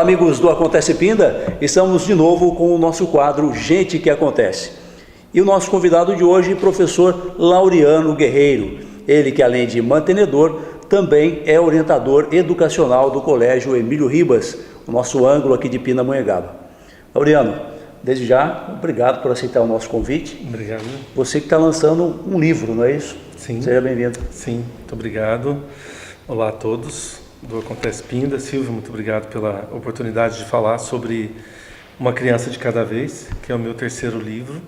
amigos do Acontece Pinda, estamos de novo com o nosso quadro Gente que Acontece. E o nosso convidado de hoje, professor Laureano Guerreiro. Ele que, além de mantenedor, também é orientador educacional do Colégio Emílio Ribas, o nosso ângulo aqui de Pindamonhangaba. Laureano, desde já, obrigado por aceitar o nosso convite. Obrigado. Você que está lançando um livro, não é isso? Sim. Seja bem-vindo. Sim, muito obrigado. Olá a todos do Acontece Pinda. Silvio, muito obrigado pela oportunidade de falar sobre Uma Criança de Cada Vez, que é o meu terceiro livro,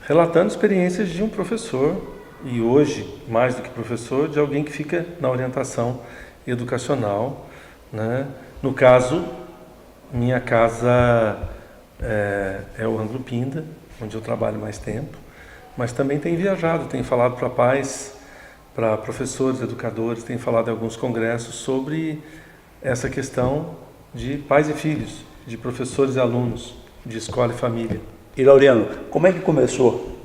relatando experiências de um professor, e hoje, mais do que professor, de alguém que fica na orientação educacional, né? No caso, minha casa é o ângulo Pinda, onde eu trabalho mais tempo, mas também tenho viajado, tenho falado para pais, para professores, educadores, tenho falado em alguns congressos sobre essa questão de pais e filhos, de professores e alunos, de escola e família. E Laureano, como é que começou?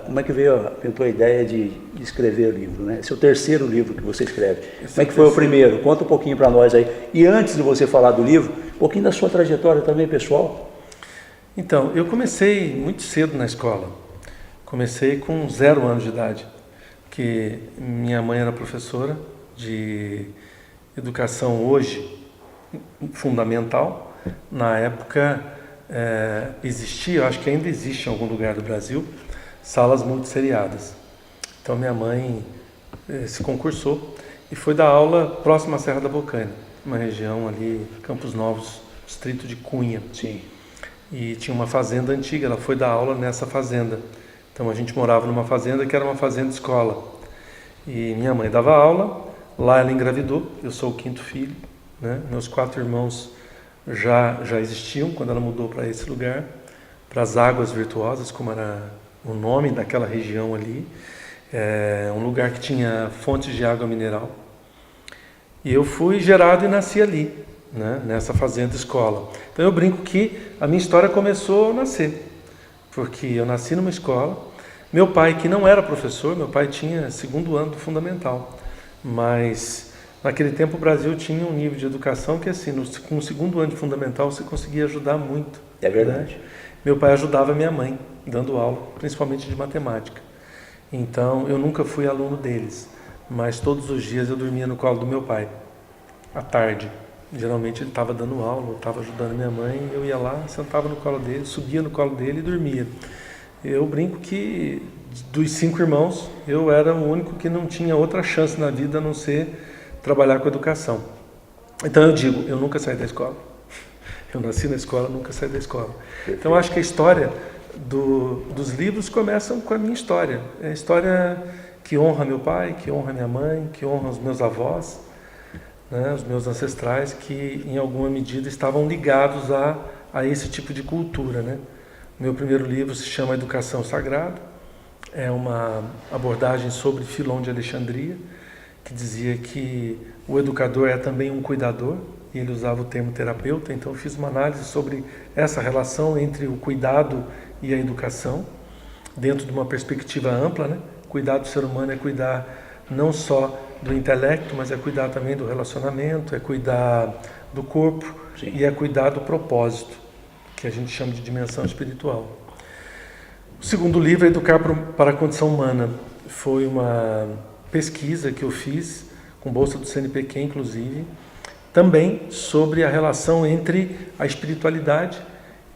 Como é que pintou a ideia de escrever o livro, né? Esse é o terceiro livro que você escreve. Como é que foi o primeiro? Conta um pouquinho para nós aí. E antes de você falar do livro, um pouquinho da sua trajetória também, pessoal. Então, eu comecei muito cedo na escola. Comecei com 0 anos de idade, que minha mãe era professora de educação hoje fundamental. Na época existia, eu acho que ainda existe em algum lugar do Brasil, salas multisseriadas. Então minha mãe se concursou e foi dar aula próximo à Serra da Bocaina, uma região ali, Campos Novos, distrito de Cunha. Sim. E tinha uma fazenda antiga, ela foi dar aula nessa fazenda. Então a gente morava numa fazenda que era uma fazenda escola. E minha mãe dava aula, lá ela engravidou, eu sou o 5º filho, né? Meus 4 irmãos já existiam quando ela mudou para esse lugar, para as Águas Virtuosas, como era o nome daquela região ali. Um lugar que tinha fontes de água mineral. E eu fui gerado e nasci ali, né? Nessa fazenda escola. Então eu brinco que a minha história começou a nascer, porque eu nasci numa escola. Meu pai, que não era professor, meu pai tinha 2º ano do fundamental, mas naquele tempo o Brasil tinha um nível de educação que assim, com o 2º ano de fundamental você conseguia ajudar muito. É verdade. Né? Meu pai ajudava minha mãe, dando aula, principalmente de matemática. Então eu nunca fui aluno deles, mas todos os dias eu dormia no colo do meu pai, à tarde. Geralmente ele estava dando aula, eu estava ajudando minha mãe, eu ia lá, sentava no colo dele, subia no colo dele e dormia. Eu brinco que dos 5 irmãos, eu era o único que não tinha outra chance na vida a não ser trabalhar com educação. Então eu digo, eu nunca saí da escola. Eu nasci na escola, nunca saí da escola. Então acho que a história dos livros começam com a minha história. É a história que honra meu pai, que honra minha mãe, que honra os meus avós, né, os meus ancestrais, que em alguma medida estavam ligados a esse tipo de cultura, né? Meu primeiro livro se chama Educação Sagrada, é uma abordagem sobre Filon de Alexandria, que dizia que o educador é também um cuidador, e ele usava o termo terapeuta. Então eu fiz uma análise sobre essa relação entre o cuidado e a educação, dentro de uma perspectiva ampla, né? Cuidar do ser humano é cuidar não só do intelecto, mas é cuidar também do relacionamento, é cuidar do corpo. Sim. E é cuidar do propósito, que a gente chama de dimensão espiritual. O segundo livro é Educar para a Condição Humana. Foi uma pesquisa que eu fiz, com bolsa do CNPq inclusive, também sobre a relação entre a espiritualidade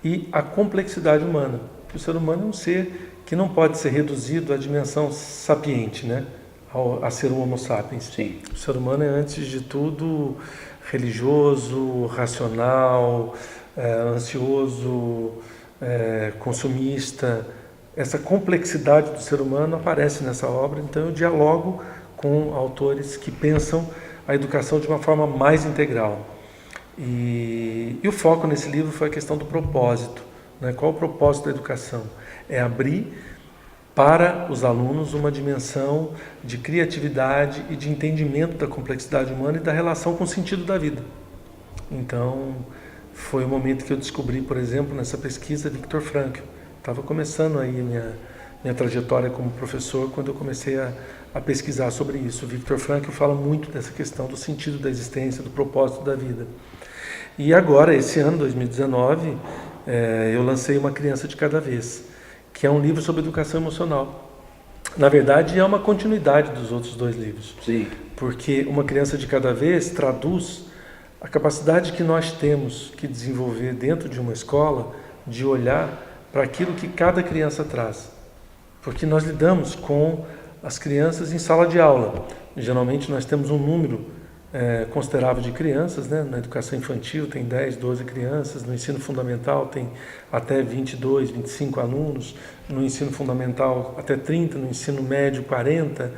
e a complexidade humana. O ser humano é um ser que não pode ser reduzido à dimensão sapiente, né? A ser um homo sapiens. Sim. O ser humano é, antes de tudo, religioso, racional, ansioso, consumista. Essa complexidade do ser humano aparece nessa obra, então eu dialogo com autores que pensam a educação de uma forma mais integral. E o foco nesse livro foi a questão do propósito, né? Qual o propósito da educação? É abrir para os alunos uma dimensão de criatividade e de entendimento da complexidade humana e da relação com o sentido da vida. Então, foi o momento que eu descobri, por exemplo, nessa pesquisa, Viktor Frankl. Estava começando aí minha trajetória como professor quando eu comecei a pesquisar sobre isso. O Viktor Frankl fala muito dessa questão do sentido da existência, do propósito da vida. E agora, esse ano, 2019, eu lancei Uma Criança de Cada Vez, que é um livro sobre educação emocional. Na verdade, é uma continuidade dos outros 2 livros. Sim. Porque Uma Criança de Cada Vez traduz a capacidade que nós temos que desenvolver dentro de uma escola de olhar para aquilo que cada criança traz. Porque nós lidamos com as crianças em sala de aula. Geralmente nós temos um número considerável de crianças, né? Na educação infantil tem 10, 12 crianças, no ensino fundamental tem até 22, 25 alunos, no ensino fundamental até 30, no ensino médio 40,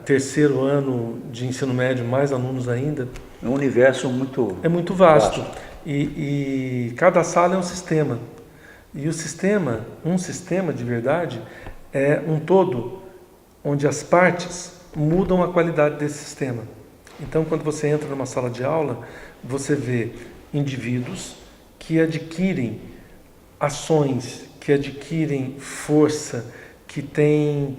terceiro ano de ensino médio mais alunos ainda. É um universo muito... É muito vasto. E cada sala é um sistema. E o sistema, um sistema de verdade, é um todo, onde as partes mudam a qualidade desse sistema. Então, quando você entra numa sala de aula, você vê indivíduos que adquirem ações, que adquirem força, que têm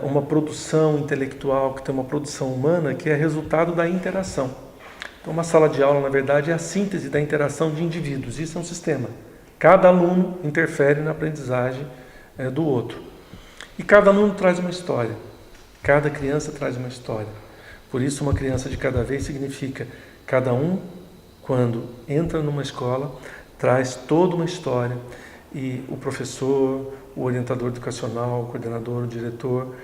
uma produção intelectual, que tem uma produção humana, que é resultado da interação. Então, uma sala de aula, na verdade, é a síntese da interação de indivíduos. Isso é um sistema. Cada aluno interfere na aprendizagem do outro. E cada aluno traz uma história. Cada criança traz uma história. Por isso, Uma Criança de Cada Vez significa cada um, quando entra numa escola, traz toda uma história. E o professor, o orientador educacional, o coordenador, o diretor,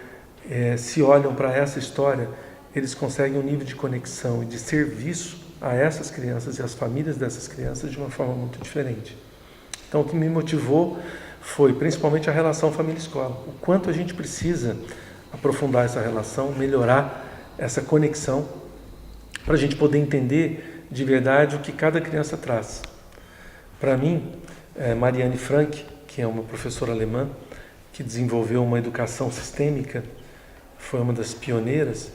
se olham para essa história, eles conseguem um nível de conexão e de serviço a essas crianças e às famílias dessas crianças de uma forma muito diferente. Então, o que me motivou foi principalmente a relação família-escola. O quanto a gente precisa aprofundar essa relação, melhorar essa conexão, para a gente poder entender de verdade o que cada criança traz. Para mim, Marianne Frank, que é uma professora alemã, que desenvolveu uma educação sistêmica, foi uma das pioneiras.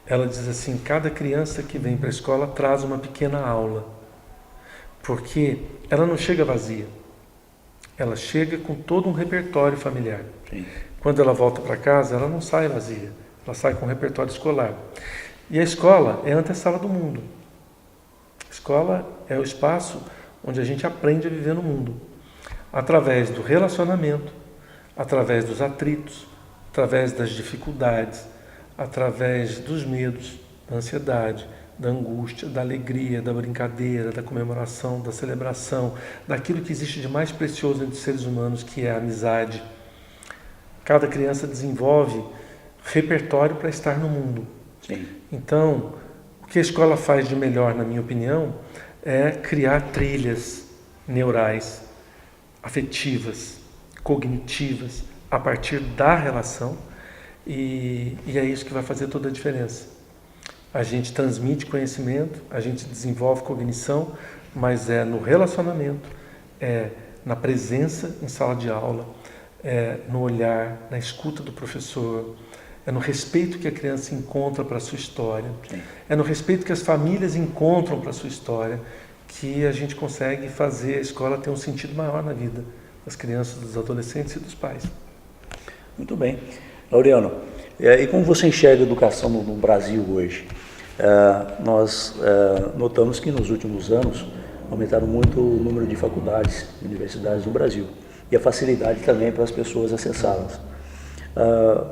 Ela diz assim: cada criança que vem para a escola traz uma pequena aula, porque ela não chega vazia, ela chega com todo um repertório familiar. Sim. Quando ela volta para casa, ela não sai vazia, ela sai com um repertório escolar. E a escola é a antessala do mundo. A escola é o espaço onde a gente aprende a viver no mundo, através do relacionamento, através dos atritos, através das dificuldades, através dos medos, da ansiedade, da angústia, da alegria, da brincadeira, da comemoração, da celebração, daquilo que existe de mais precioso entre os seres humanos, que é a amizade. Cada criança desenvolve repertório para estar no mundo. Sim. Então, o que a escola faz de melhor, na minha opinião, é criar trilhas neurais, afetivas, cognitivas, a partir da relação, e é isso que vai fazer toda a diferença. A gente transmite conhecimento, a gente desenvolve cognição, mas é no relacionamento, é na presença em sala de aula, é no olhar, na escuta do professor, é no respeito que a criança encontra para a sua história, Sim. é no respeito que as famílias encontram para a sua história, que a gente consegue fazer a escola ter um sentido maior na vida das crianças, dos adolescentes e dos pais. Muito bem. Laureano, e como você enxerga a educação no Brasil hoje? Nós notamos que nos últimos anos aumentaram muito o número de faculdades e universidades no Brasil e a facilidade também para as pessoas acessá-las.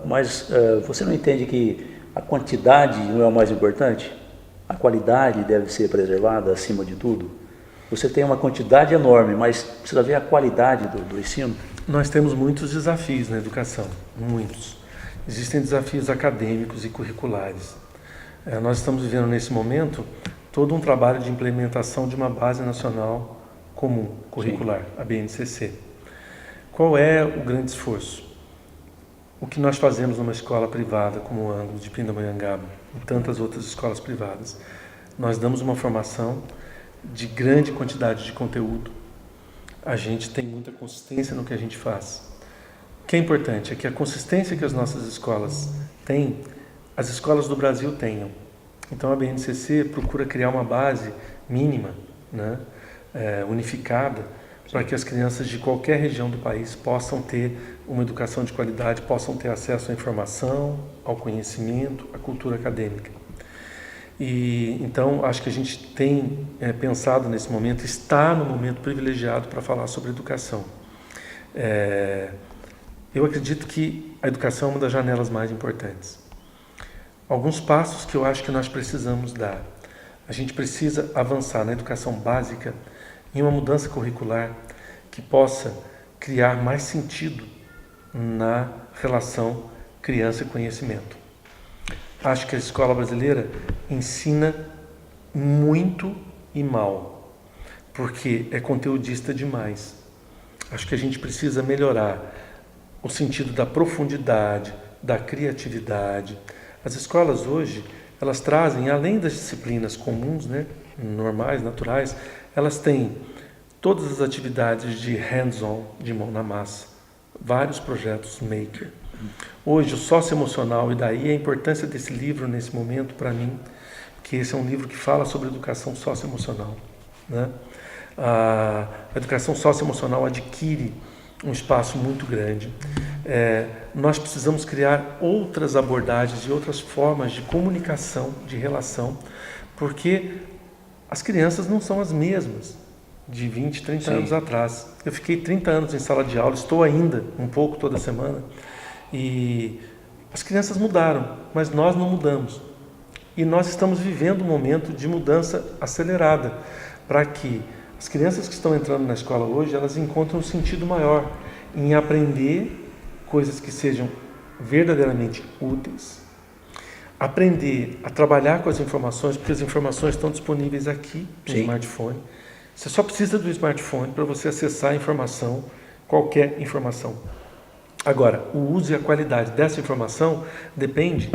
Mas você não entende que a quantidade não é o mais importante? A qualidade deve ser preservada acima de tudo? Você tem uma quantidade enorme, mas precisa ver a qualidade do ensino? Nós temos muitos desafios na educação, muitos. Existem desafios acadêmicos e curriculares. Nós estamos vivendo nesse momento todo um trabalho de implementação de uma base nacional comum, curricular, Sim. a BNCC. Qual é o grande esforço? O que nós fazemos numa escola privada como o Ângulo de Pindamonhangaba e tantas outras escolas privadas? Nós damos uma formação de grande quantidade de conteúdo. A gente tem muita consistência no que a gente faz. O que é importante é que a consistência que as nossas escolas têm, as escolas do Brasil tenham. Então a BNCC procura criar uma base mínima, né, unificada, para que as crianças de qualquer região do país possam ter uma educação de qualidade, possam ter acesso à informação, ao conhecimento, à cultura acadêmica. E então acho que a gente tem pensado nesse momento, está no momento privilegiado para falar sobre educação. Eu acredito que a educação é uma das janelas mais importantes. Alguns passos que eu acho que nós precisamos dar. A gente precisa avançar na educação básica em uma mudança curricular que possa criar mais sentido na relação criança e conhecimento. Acho que a escola brasileira ensina muito e mal, porque é conteudista demais. Acho que a gente precisa melhorar o sentido da profundidade, da criatividade. As escolas hoje, elas trazem, além das disciplinas comuns, né, normais, naturais, elas têm todas as atividades de hands-on, de mão na massa, vários projetos maker. Hoje, o socioemocional, e daí a importância desse livro nesse momento para mim, que esse é um livro que fala sobre educação socioemocional, né? A educação socioemocional adquire um espaço muito grande. Nós precisamos criar outras abordagens e outras formas de comunicação, de relação, porque as crianças não são as mesmas de 20, 30 anos atrás. Eu fiquei 30 anos em sala de aula, estou ainda um pouco toda semana, e as crianças mudaram, mas nós não mudamos. E nós estamos vivendo um momento de mudança acelerada, para que as crianças que estão entrando na escola hoje, elas encontram um sentido maior em aprender coisas que sejam verdadeiramente úteis, aprender a trabalhar com as informações, porque as informações estão disponíveis aqui no smartphone. Você só precisa do smartphone para você acessar a informação, qualquer informação. Agora, o uso e a qualidade dessa informação depende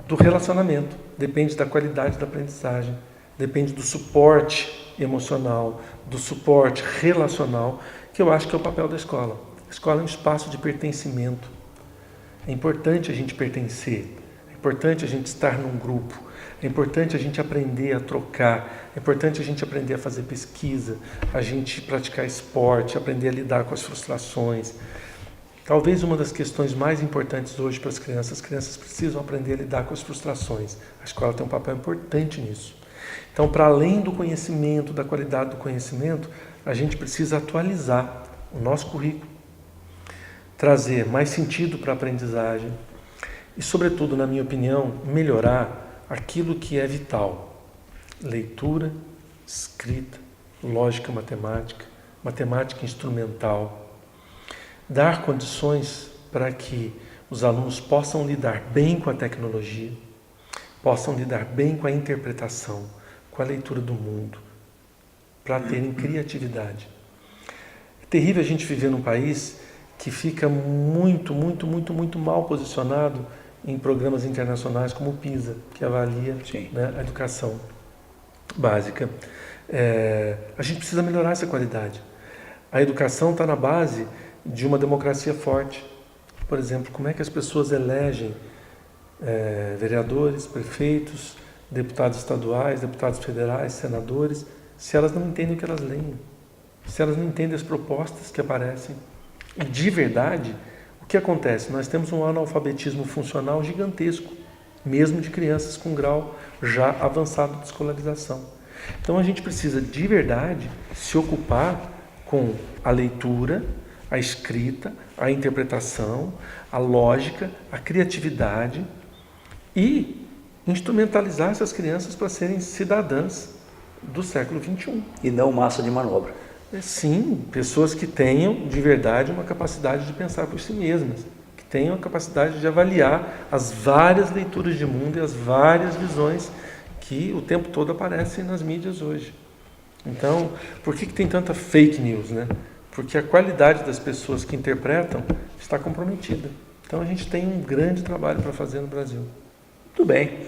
do relacionamento, depende da qualidade da aprendizagem, depende do suporte emocional, do suporte relacional, que eu acho que é o papel da escola. A escola é um espaço de pertencimento. É importante a gente pertencer, é importante a gente estar num grupo, é importante a gente aprender a trocar, é importante a gente aprender a fazer pesquisa, a gente praticar esporte, aprender a lidar com as frustrações. Talvez uma das questões mais importantes hoje para as crianças precisam aprender a lidar com as frustrações. A escola tem um papel importante nisso. Então, para além do conhecimento, da qualidade do conhecimento, a gente precisa atualizar o nosso currículo, trazer mais sentido para a aprendizagem e, sobretudo, na minha opinião, melhorar aquilo que é vital. Leitura, escrita, lógica matemática, matemática instrumental. Dar condições para que os alunos possam lidar bem com a tecnologia, possam lidar bem com a interpretação, com a leitura do mundo, para terem criatividade. É terrível a gente viver num país que fica muito mal posicionado em programas internacionais como o PISA, que avalia, né, a educação básica. A gente precisa melhorar essa qualidade. A educação está na base de uma democracia forte. Por exemplo, como é que as pessoas elegem vereadores, prefeitos, deputados estaduais, deputados federais, senadores, se elas não entendem o que elas leem, se elas não entendem as propostas que aparecem. E de verdade, o que acontece? Nós temos um analfabetismo funcional gigantesco, mesmo de crianças com grau já avançado de escolarização. Então a gente precisa de verdade se ocupar com a leitura, a escrita, a interpretação, a lógica, a criatividade e instrumentalizar essas crianças para serem cidadãs do século XXI. E não massa de manobra. Sim, pessoas que tenham de verdade uma capacidade de pensar por si mesmas, que tenham a capacidade de avaliar as várias leituras de mundo e as várias visões que o tempo todo aparecem nas mídias hoje. Então, por que tem tanta fake news, né? Porque a qualidade das pessoas que interpretam está comprometida. Então a gente tem um grande trabalho para fazer no Brasil. Muito bem.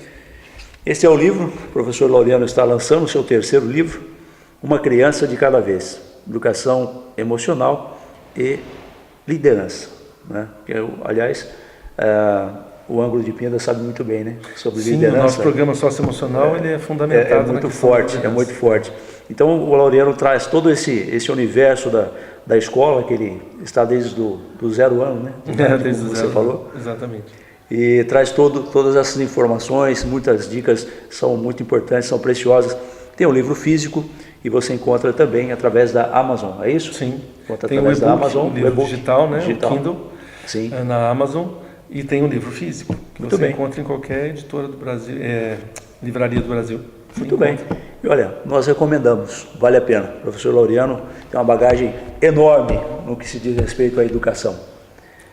Esse é o livro, o professor Laureano está lançando o seu terceiro livro, Uma Criança de Cada Vez, Educação Emocional e Liderança, né? Aliás, o ângulo de Pinda sabe muito bem, né? Sobre liderança. O nosso programa socioemocional ele é fundamentado. É muito forte, é muito forte. Então o Laureano traz todo esse universo da escola, que ele está desde do 0 ano, né? Desde o você zero, falou. Exatamente. e traz todas essas informações, muitas dicas são muito importantes, são preciosas. Tem um livro físico e você encontra também através da Amazon, é isso? Sim, encontra tem através o e-book, da Amazon, o livro digital, né? digital. O Kindle, Sim. na Amazon, e tem o livro físico, que Muito você bem. encontra em qualquer editora do Brasil, livraria do Brasil. Você Muito encontra. bem. E olha, nós recomendamos, vale a pena. O professor Laureano tem uma bagagem enorme no que se diz respeito à educação.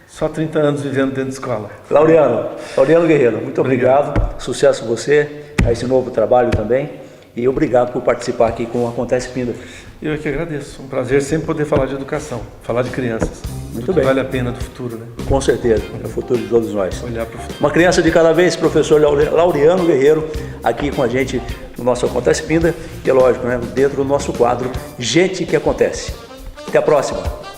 Só 30 anos vivendo dentro de escola. Laureano Guerreiro, muito obrigado. Sucesso a você, a esse novo trabalho também. E obrigado por participar aqui com o Acontece Pinda. Eu é que agradeço. Um prazer sempre poder falar de educação, falar de crianças. Muito Do que bem. vale a pena do futuro, né? Com certeza, é o futuro de todos nós. Olhar para o futuro. Uma criança de cada vez, professor Laureano Guerreiro, aqui com a gente no nosso Acontece Pinda, e é lógico, né, dentro do nosso quadro Gente que Acontece. Até a próxima!